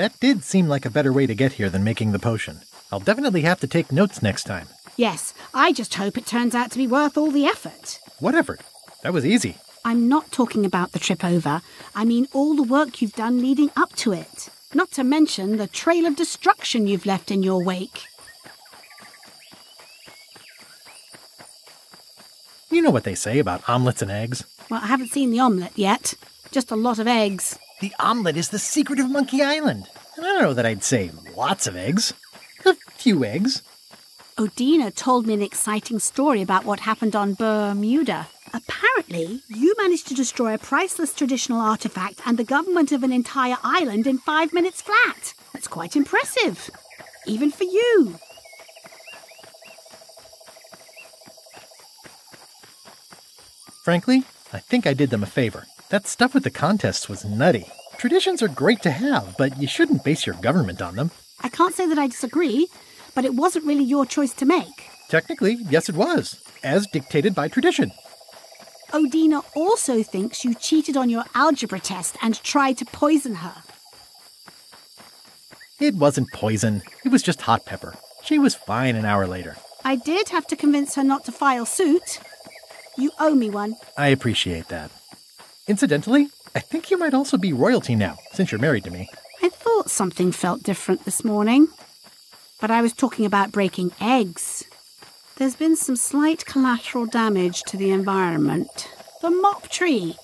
That did seem like a better way to get here than making the potion. I'll definitely have to take notes next time. Yes, I just hope it turns out to be worth all the effort. What effort? That was easy. I'm not talking about the trip over. I mean all the work you've done leading up to it. Not to mention the trail of destruction you've left in your wake. You know what they say about omelets and eggs. Well, I haven't seen the omelette yet. Just a lot of eggs. The omelet is the secret of Monkey Island. And I don't know that I'd say lots of eggs. A few eggs. Odina told me an exciting story about what happened on Bermuda. Apparently, you managed to destroy a priceless traditional artifact and the government of an entire island in 5 minutes flat. That's quite impressive. Even for you. Frankly, I think I did them a favor. That stuff with the contests was nutty. Traditions are great to have, but you shouldn't base your government on them. I can't say that I disagree, but it wasn't really your choice to make. Technically, yes it was, as dictated by tradition. Odina also thinks you cheated on your algebra test and tried to poison her. It wasn't poison. It was just hot pepper. She was fine an hour later. I did have to convince her not to file suit. You owe me one. I appreciate that. Incidentally, I think you might also be royalty now, since you're married to me. I thought something felt different this morning. But I was talking about breaking eggs. There's been some slight collateral damage to the environment. The mop tree.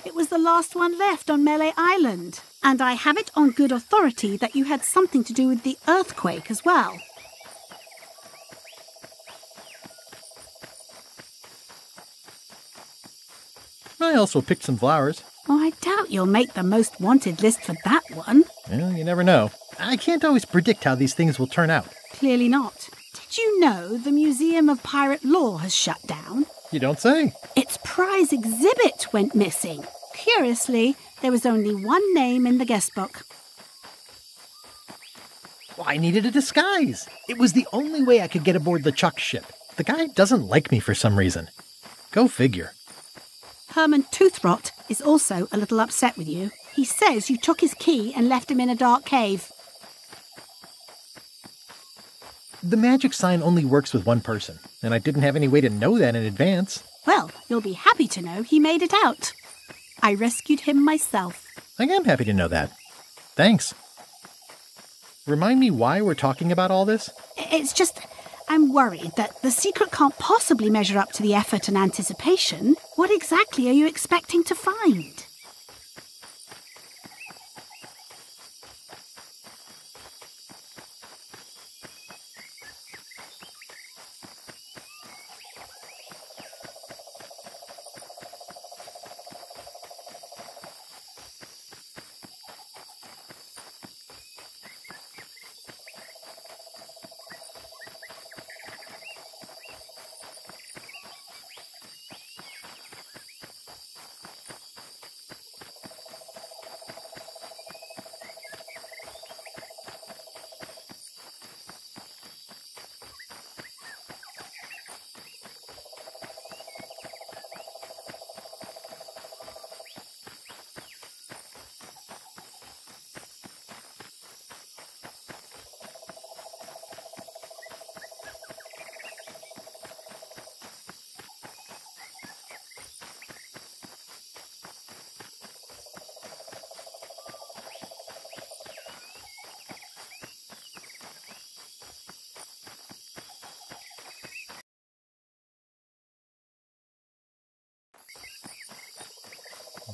It was the last one left on Melee Island. And I have it on good authority that you had something to do with the earthquake as well. I also picked some flowers. Oh, I doubt you'll make the most wanted list for that one. Well, you never know. I can't always predict how these things will turn out. Clearly not. Did you know the Museum of Pirate Lore has shut down? You don't say. Its prize exhibit went missing. Curiously, there was only one name in the guest book. Well, I needed a disguise. It was the only way I could get aboard the Chuck ship. The guy doesn't like me for some reason. Go figure. Herman Toothrot is also a little upset with you. He says you took his key and left him in a dark cave. The magic sign only works with one person, and I didn't have any way to know that in advance. Well, you'll be happy to know he made it out. I rescued him myself. I am happy to know that. Thanks. Remind me why we're talking about all this? It's just, I'm worried that the secret can't possibly measure up to the effort and anticipation. What exactly are you expecting to find?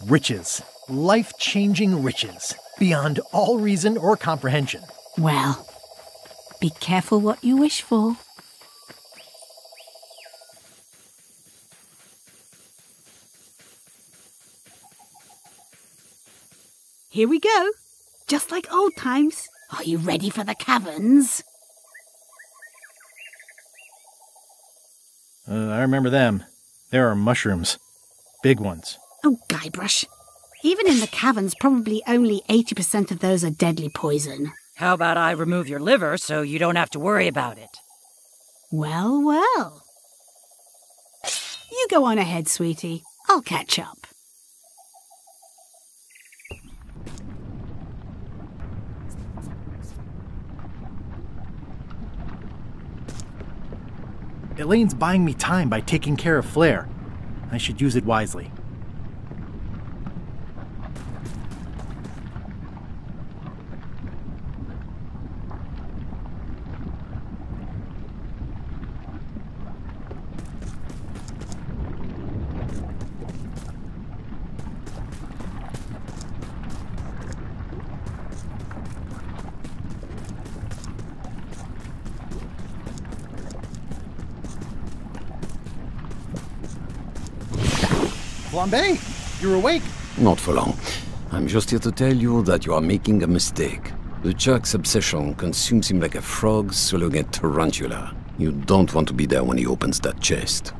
Riches. Life-changing riches. Beyond all reason or comprehension. Well, be careful what you wish for. Here we go. Just like old times. Are you ready for the caverns? I remember them. There are mushrooms. Big ones. Oh, Guybrush. Even in the caverns, probably only 80% of those are deadly poison. How about I remove your liver so you don't have to worry about it? Well, well. You go on ahead, sweetie. I'll catch up. Elaine's buying me time by taking care of Flair. I should use it wisely. Flambe, you're awake. Not for long. I'm just here to tell you that you are making a mistake. The Chuck's obsession consumes him like a frog swallowing a tarantula. You don't want to be there when he opens that chest.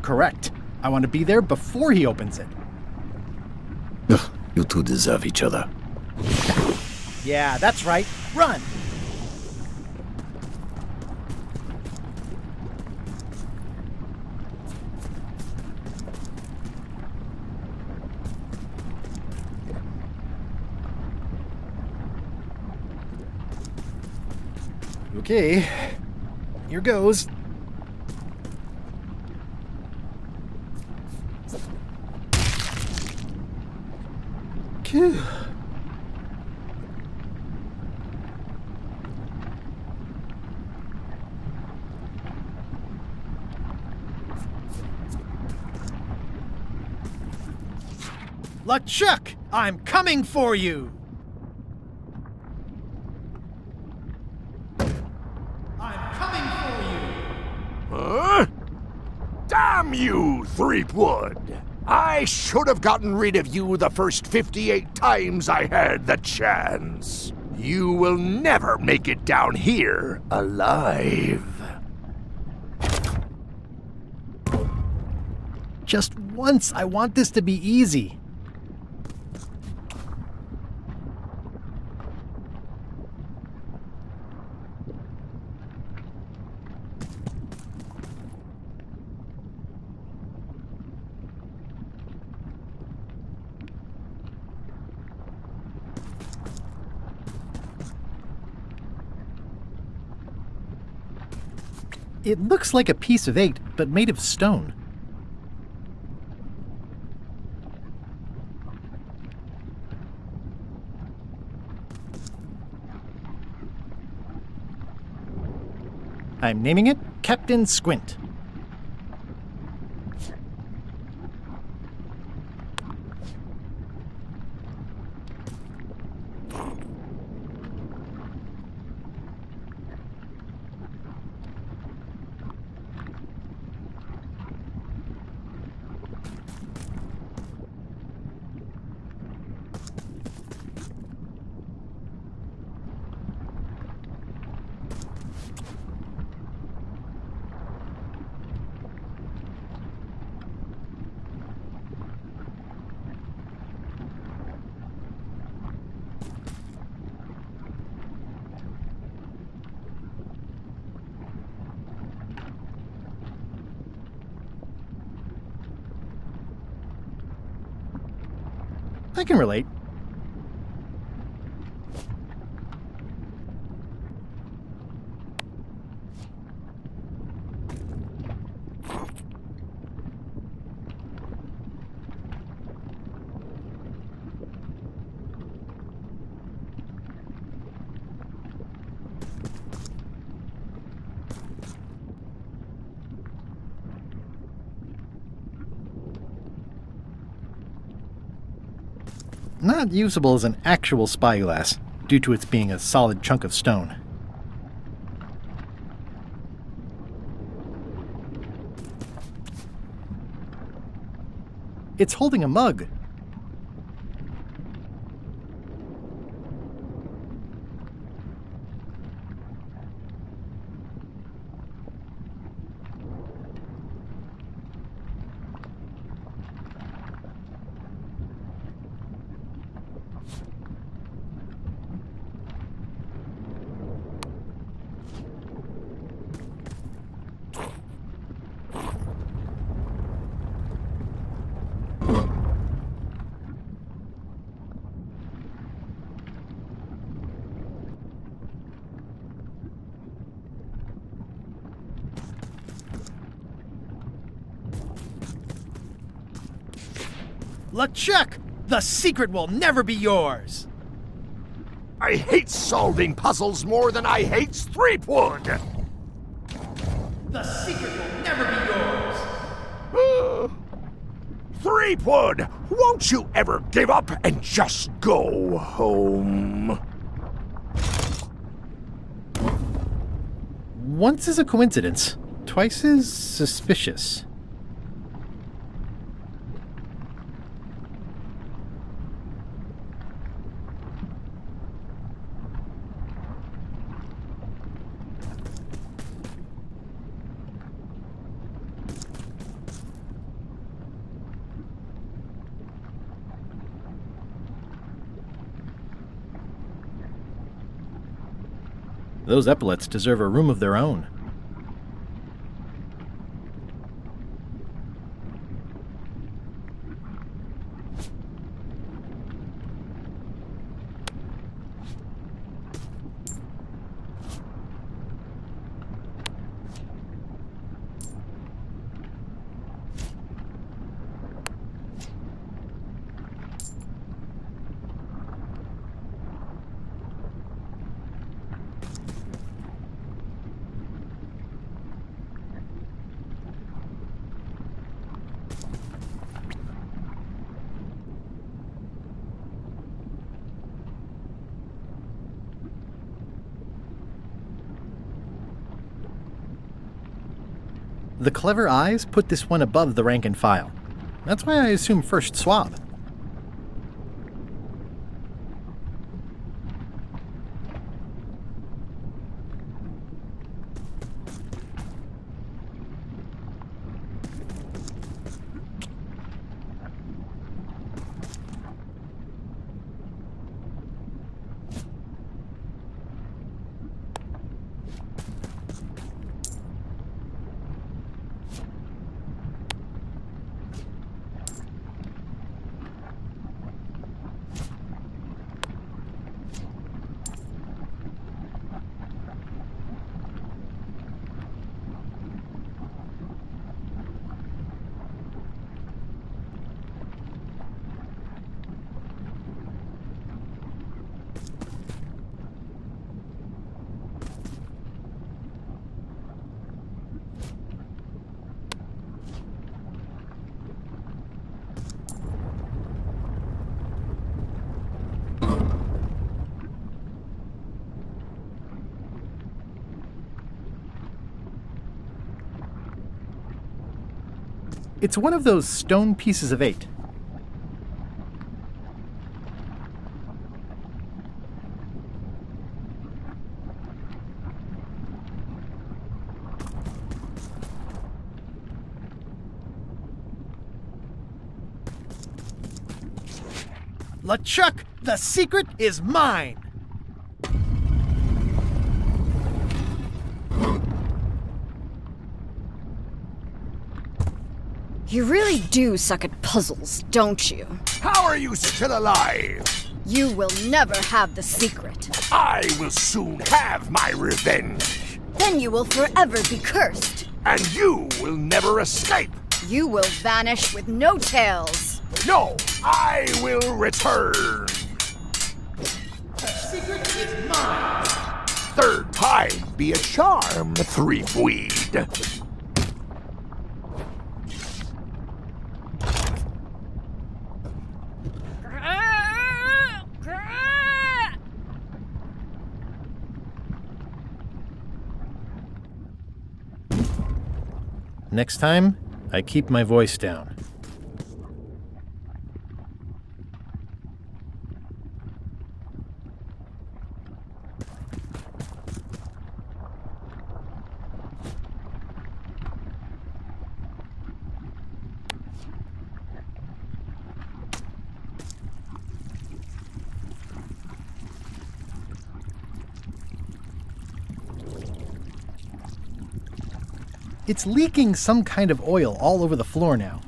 Correct. I want to be there before he opens it. Ugh, you two deserve each other. Yeah, that's right. Run! Okay, here goes. Phew. LeChuck, I'm coming for you! Damn you, Threepwood! I should have gotten rid of you the first 58 times I had the chance. You will never make it down here alive. Just once, I want this to be easy. It looks like a piece of 8, but made of stone. I'm naming it Captain Squint. I can relate. Not usable as an actual spyglass, due to its being a solid chunk of stone. It's holding a mug. LeChuck! The secret will never be yours! I hate solving puzzles more than I hate Threepwood! The secret will never be yours! Threepwood! Won't you ever give up and just go home? Once is a coincidence, twice is suspicious. Those epaulets deserve a room of their own. The clever eyes put this one above the rank and file. That's why I assume first swab. It's one of those stone pieces of 8. LeChuck, the secret is mine! You really do suck at puzzles, don't you? How are you still alive? You will never have the secret. I will soon have my revenge. Then you will forever be cursed. And you will never escape. You will vanish with no tails. No, I will return. The secret is mine! Third time be a charm, Threepweed. Next time, I keep my voice down. It's leaking some kind of oil all over the floor now.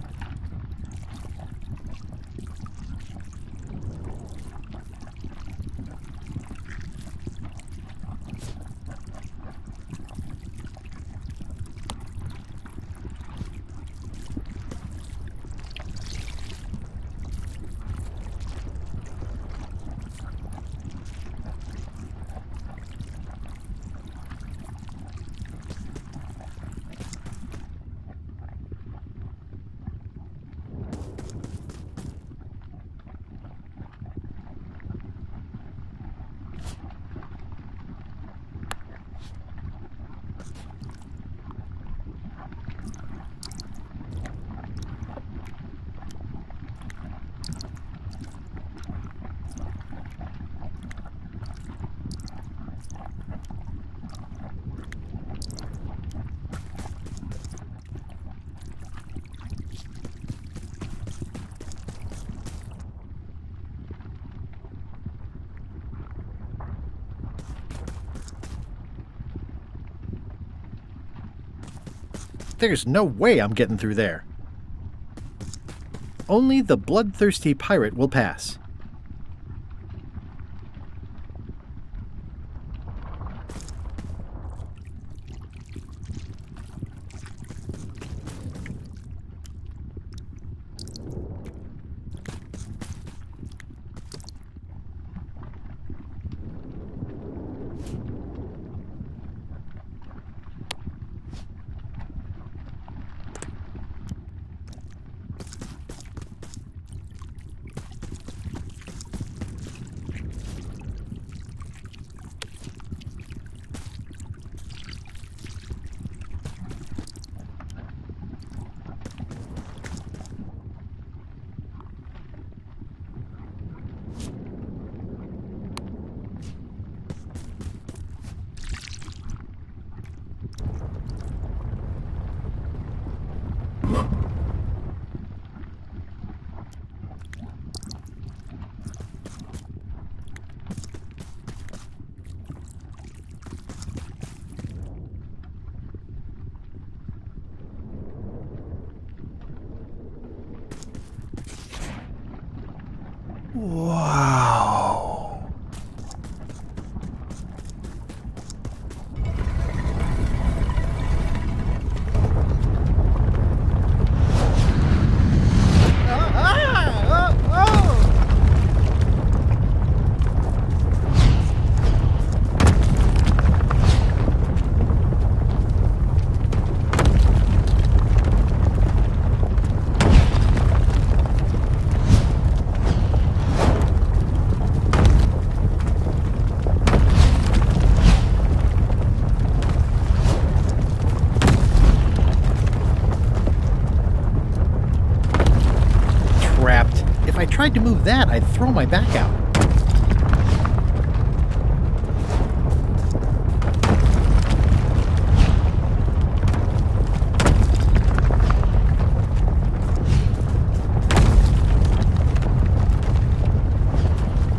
There's no way I'm getting through there. Only the bloodthirsty pirate will pass. Wow. If I tried to move that, I'd throw my back out.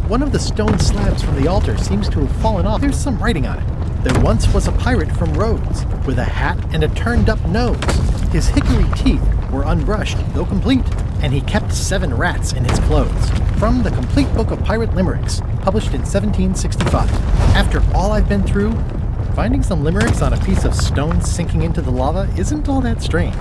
One of the stone slabs from the altar seems to have fallen off. There's some writing on it. There once was a pirate from Rhodes, with a hat and a turned-up nose. His hickory teeth were unbrushed, though complete, and he kept 7 rats in his clothes. From the Complete Book of Pirate Limericks, published in 1765. After all I've been through, finding some limericks on a piece of stone sinking into the lava isn't all that strange.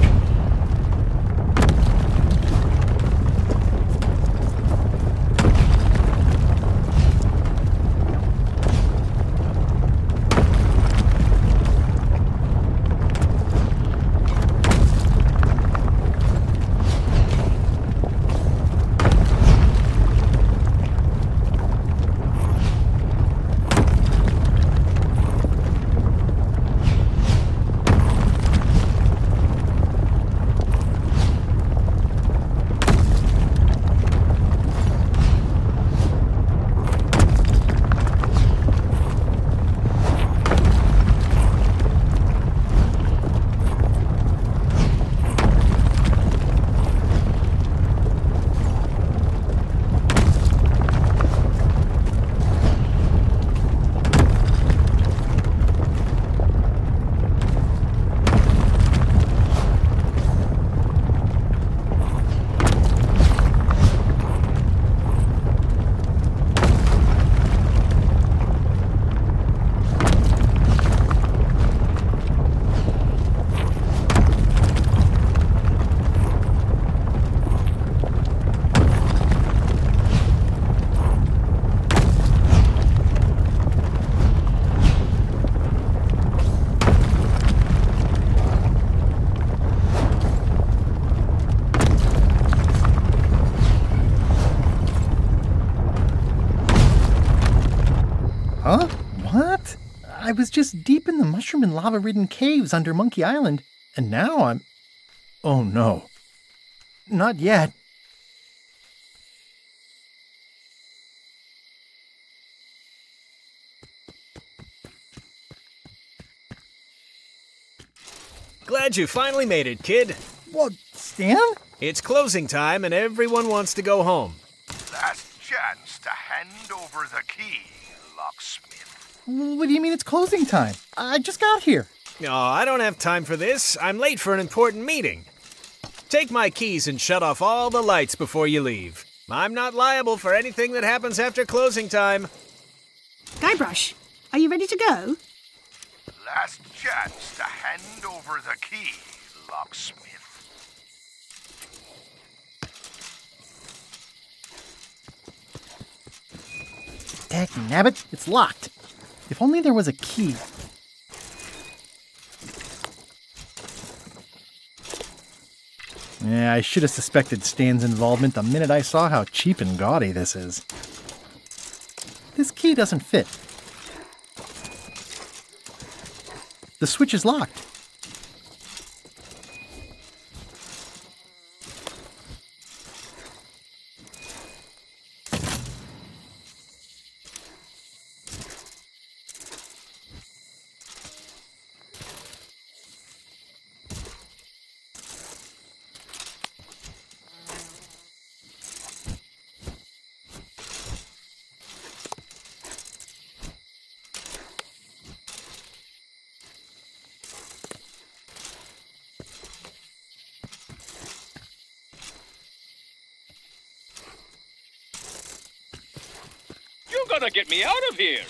Huh? What? I was just deep in the mushroom and lava-ridden caves under Monkey Island, and now I'm... Oh no. Not yet. Glad you finally made it, kid. What, Stan? It's closing time and everyone wants to go home. Last chance to hand over the key, locksmith. What do you mean it's closing time? I just got here. Oh, I don't have time for this. I'm late for an important meeting. Take my keys and shut off all the lights before you leave. I'm not liable for anything that happens after closing time. Guybrush, are you ready to go? Last chance to hand over the key, locksmith. Dagnabbit, it's locked. If only there was a key. Yeah, I should have suspected Stan's involvement the minute I saw how cheap and gaudy this is. This key doesn't fit. The switch is locked. You're gonna get me out of here!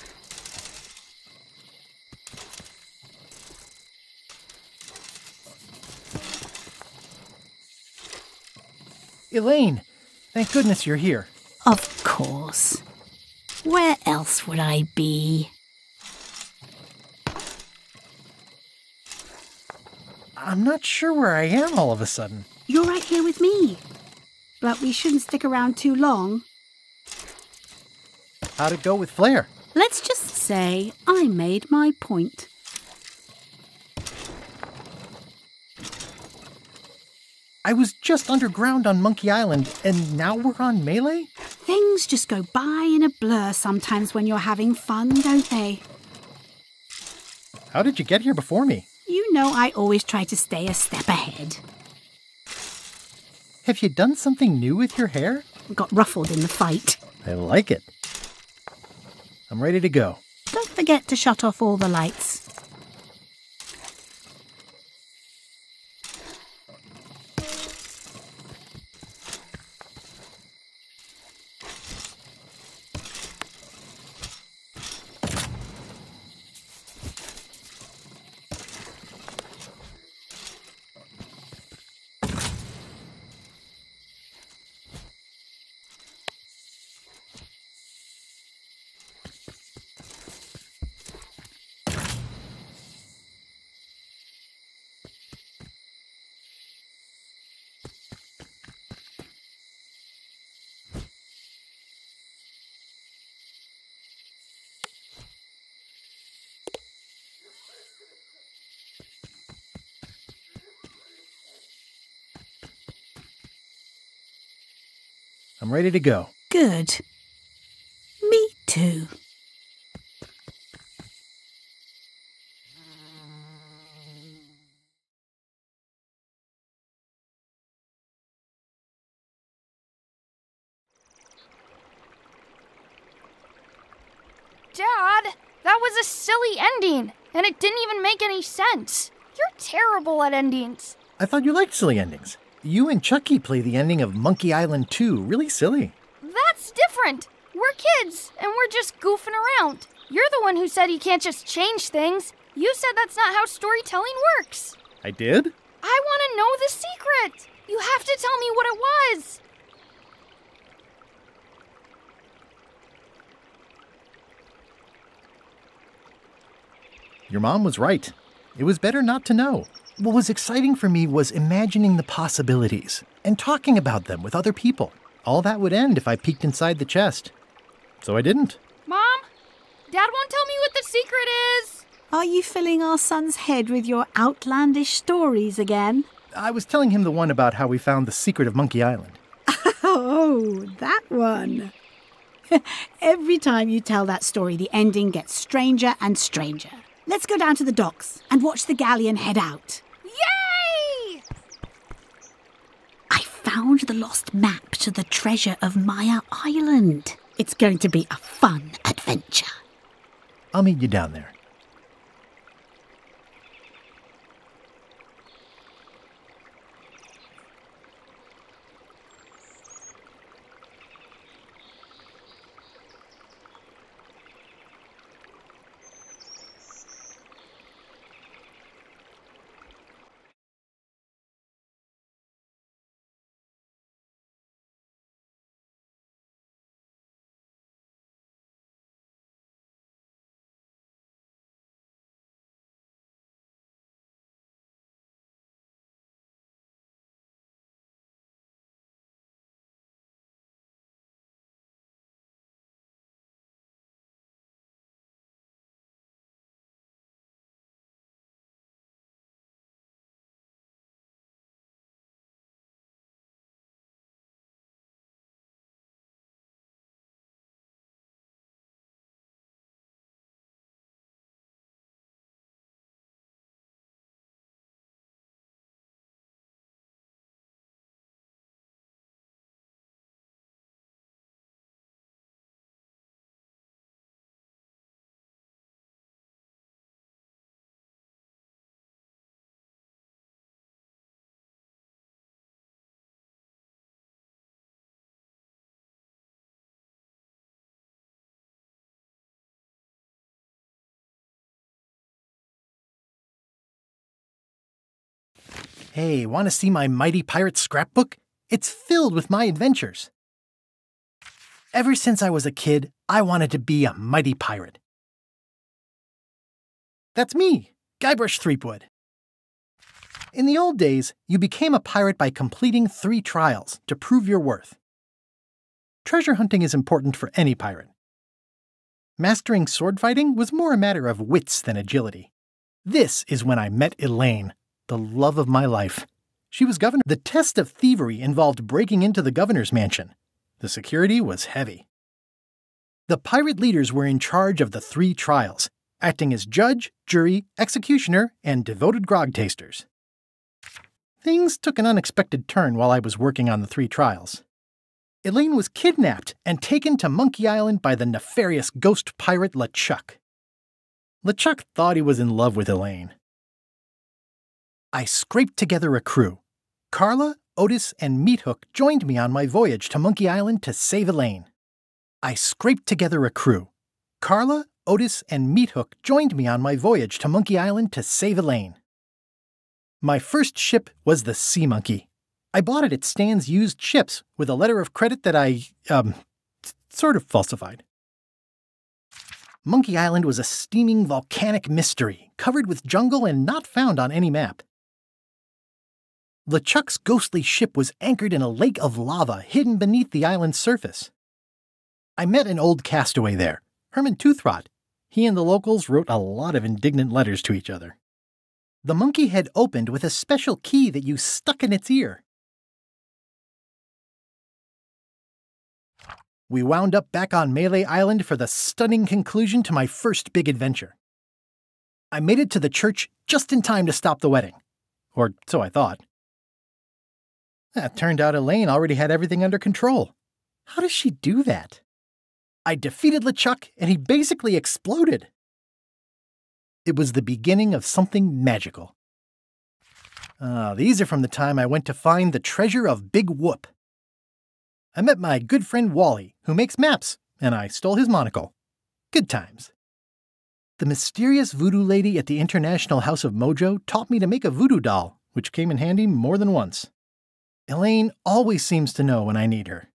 Elaine, thank goodness you're here. Of course. Where else would I be? I'm not sure where I am all of a sudden. You're right here with me. But we shouldn't stick around too long. How'd it go with Flair? Let's just say I made my point. I was just underground on Monkey Island, and now we're on Melee? Things just go by in a blur sometimes when you're having fun, don't they? How did you get here before me? You know I always try to stay a step ahead. Have you done something new with your hair? Got ruffled in the fight. I like it. I'm ready to go. Don't forget to shut off all the lights. I'm ready to go. Good. Me too. Dad, that was a silly ending, and it didn't even make any sense. You're terrible at endings. I thought you liked silly endings. You and Chucky play the ending of Monkey Island 2. Really silly. That's different. We're kids, and we're just goofing around. You're the one who said you can't just change things. You said that's not how storytelling works. I did? I want to know the secret. You have to tell me what it was. Your mom was right. It was better not to know. What was exciting for me was imagining the possibilities and talking about them with other people. All that would end if I peeked inside the chest. So I didn't. Mom, Dad won't tell me what the secret is. Are you filling our son's head with your outlandish stories again? I was telling him the one about how we found the secret of Monkey Island. Oh, that one. Every time you tell that story, the ending gets stranger and stranger. Let's go down to the docks and watch the galleon head out. Yay! I found the lost map to the treasure of Maya Island. It's going to be a fun adventure. I'll meet you down there. Hey, want to see my mighty pirate scrapbook? It's filled with my adventures. Ever since I was a kid, I wanted to be a mighty pirate. That's me, Guybrush Threepwood. In the old days, you became a pirate by completing 3 trials to prove your worth. Treasure hunting is important for any pirate. Mastering sword fighting was more a matter of wits than agility. This is when I met Elaine, the love of my life. She was governor. The test of thievery involved breaking into the governor's mansion. The security was heavy. The pirate leaders were in charge of the 3 trials, acting as judge, jury, executioner, and devoted grog tasters. Things took an unexpected turn while I was working on the 3 trials. Elaine was kidnapped and taken to Monkey Island by the nefarious ghost pirate LeChuck. LeChuck thought he was in love with Elaine. I scraped together a crew. Carla, Otis, and Meathook joined me on my voyage to Monkey Island to save Elaine. I scraped together a crew. Carla, Otis, and Meathook joined me on my voyage to Monkey Island to save Elaine. My first ship was the Sea Monkey. I bought it at Stan's used ships with a letter of credit that I, sort of falsified. Monkey Island was a steaming volcanic mystery, covered with jungle and not found on any map. LeChuck's ghostly ship was anchored in a lake of lava hidden beneath the island's surface. I met an old castaway there, Herman Toothrot. He and the locals wrote a lot of indignant letters to each other. The monkey had opened with a special key that you stuck in its ear. We wound up back on Melee Island for the stunning conclusion to my first big adventure. I made it to the church just in time to stop the wedding. Or so I thought. It turned out Elaine already had everything under control. How does she do that? I defeated LeChuck and he basically exploded. It was the beginning of something magical. These are from the time I went to find the treasure of Big Whoop. I met my good friend Wally, who makes maps, and I stole his monocle. Good times. The mysterious voodoo lady at the International House of Mojo taught me to make a voodoo doll, which came in handy more than once. Elaine always seems to know when I need her.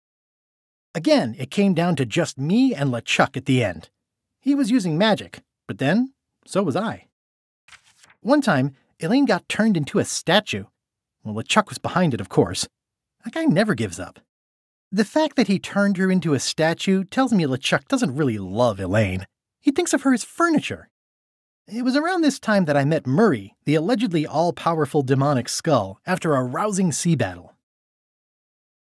Again, it came down to just me and LeChuck at the end. He was using magic, but then, so was I. One time, Elaine got turned into a statue. Well, LeChuck was behind it, of course. That guy never gives up. The fact that he turned her into a statue tells me LeChuck doesn't really love Elaine. He thinks of her as furniture. It was around this time that I met Murray, the allegedly all-powerful demonic skull, after a rousing sea battle.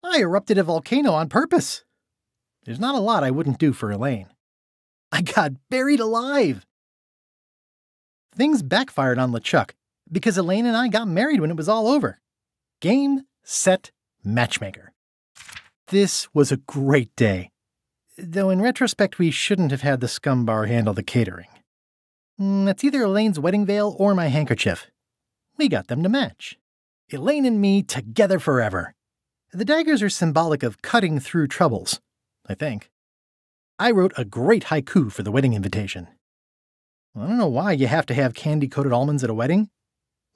I erupted a volcano on purpose. There's not a lot I wouldn't do for Elaine. I got buried alive. Things backfired on LeChuck because Elaine and I got married when it was all over. Game, set, matchmaker. This was a great day. Though in retrospect we shouldn't have had the scum bar handle the catering. That's either Elaine's wedding veil or my handkerchief. We got them to match. Elaine and me together forever. The daggers are symbolic of cutting through troubles, I think. I wrote a great haiku for the wedding invitation. I don't know why you have to have candy-coated almonds at a wedding,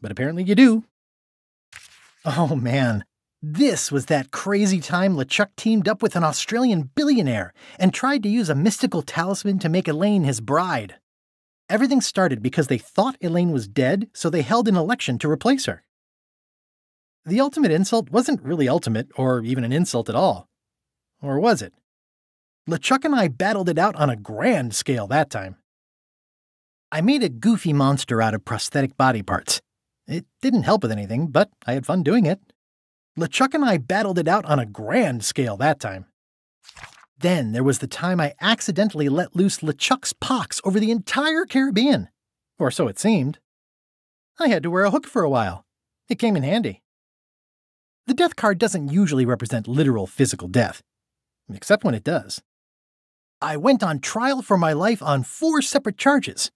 but apparently you do. Oh man, this was that crazy time LeChuck teamed up with an Australian billionaire and tried to use a mystical talisman to make Elaine his bride. Everything started because they thought Elaine was dead, so they held an election to replace her. The ultimate insult wasn't really ultimate, or even an insult at all. Or was it? LeChuck and I battled it out on a grand scale that time. I made a goofy monster out of prosthetic body parts. It didn't help with anything, but I had fun doing it. LeChuck and I battled it out on a grand scale that time. Then there was the time I accidentally let loose LeChuck's pox over the entire Caribbean. Or so it seemed. I had to wear a hook for a while. It came in handy. The death card doesn't usually represent literal physical death, except when it does. I went on trial for my life on 4 separate charges.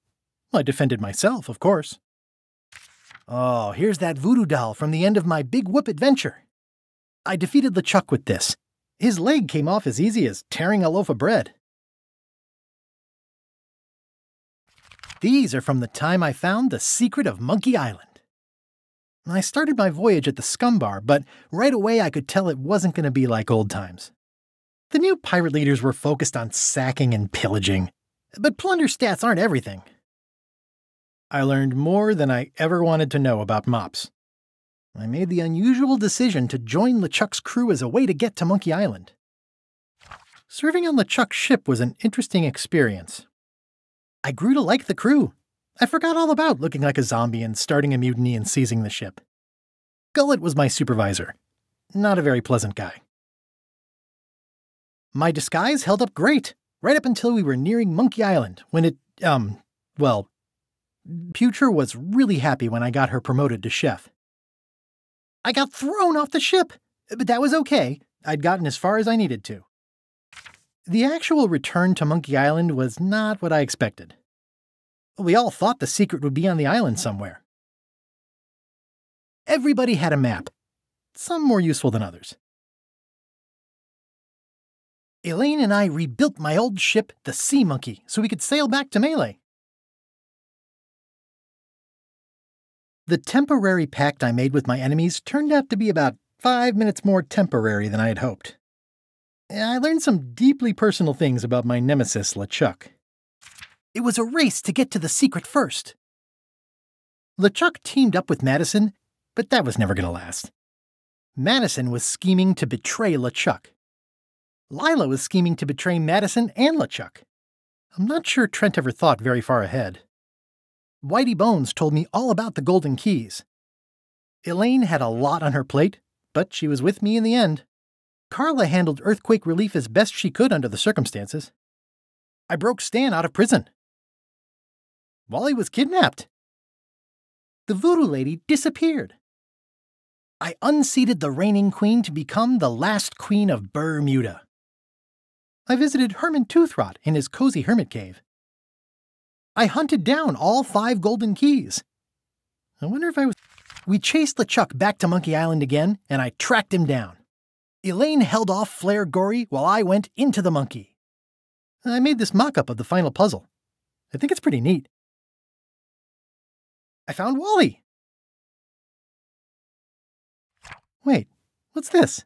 I defended myself, of course. Oh, here's that voodoo doll from the end of my Big Whoop adventure. I defeated LeChuck with this. His leg came off as easy as tearing a loaf of bread. These are from the time I found the secret of Monkey Island. I started my voyage at the scum bar, but right away I could tell it wasn't going to be like old times. The new pirate leaders were focused on sacking and pillaging, but plunder stats aren't everything. I learned more than I ever wanted to know about mops. I made the unusual decision to join LeChuck's crew as a way to get to Monkey Island. Serving on LeChuck's ship was an interesting experience. I grew to like the crew. I forgot all about looking like a zombie and starting a mutiny and seizing the ship. Gullet was my supervisor. Not a very pleasant guy. My disguise held up great, right up until we were nearing Monkey Island, when it, Pucher was really happy when I got her promoted to chef. I got thrown off the ship, but that was okay. I'd gotten as far as I needed to. The actual return to Monkey Island was not what I expected. We all thought the secret would be on the island somewhere. Everybody had a map, some more useful than others. Elaine and I rebuilt my old ship, the Sea Monkey, so we could sail back to Melee. The temporary pact I made with my enemies turned out to be about 5 minutes more temporary than I had hoped. I learned some deeply personal things about my nemesis, LeChuck. It was a race to get to the secret first. LeChuck teamed up with Madison, but that was never going to last. Madison was scheming to betray LeChuck. Lila was scheming to betray Madison and LeChuck. I'm not sure Trent ever thought very far ahead. Whitey Bones told me all about the Golden Keys. Elaine had a lot on her plate, but she was with me in the end. Carla handled earthquake relief as best she could under the circumstances. I broke Stan out of prison. Wally was kidnapped. The voodoo lady disappeared. I unseated the reigning queen to become the last queen of Bermuda. I visited Herman Toothrot in his cozy hermit cave. I hunted down all 5 golden keys. I wonder if I was... We chased LeChuck back to Monkey Island again, and I tracked him down. Elaine held off Flair Gory while I went into the monkey. I made this mock-up of the final puzzle. I think it's pretty neat. I found Wally. Wait, what's this?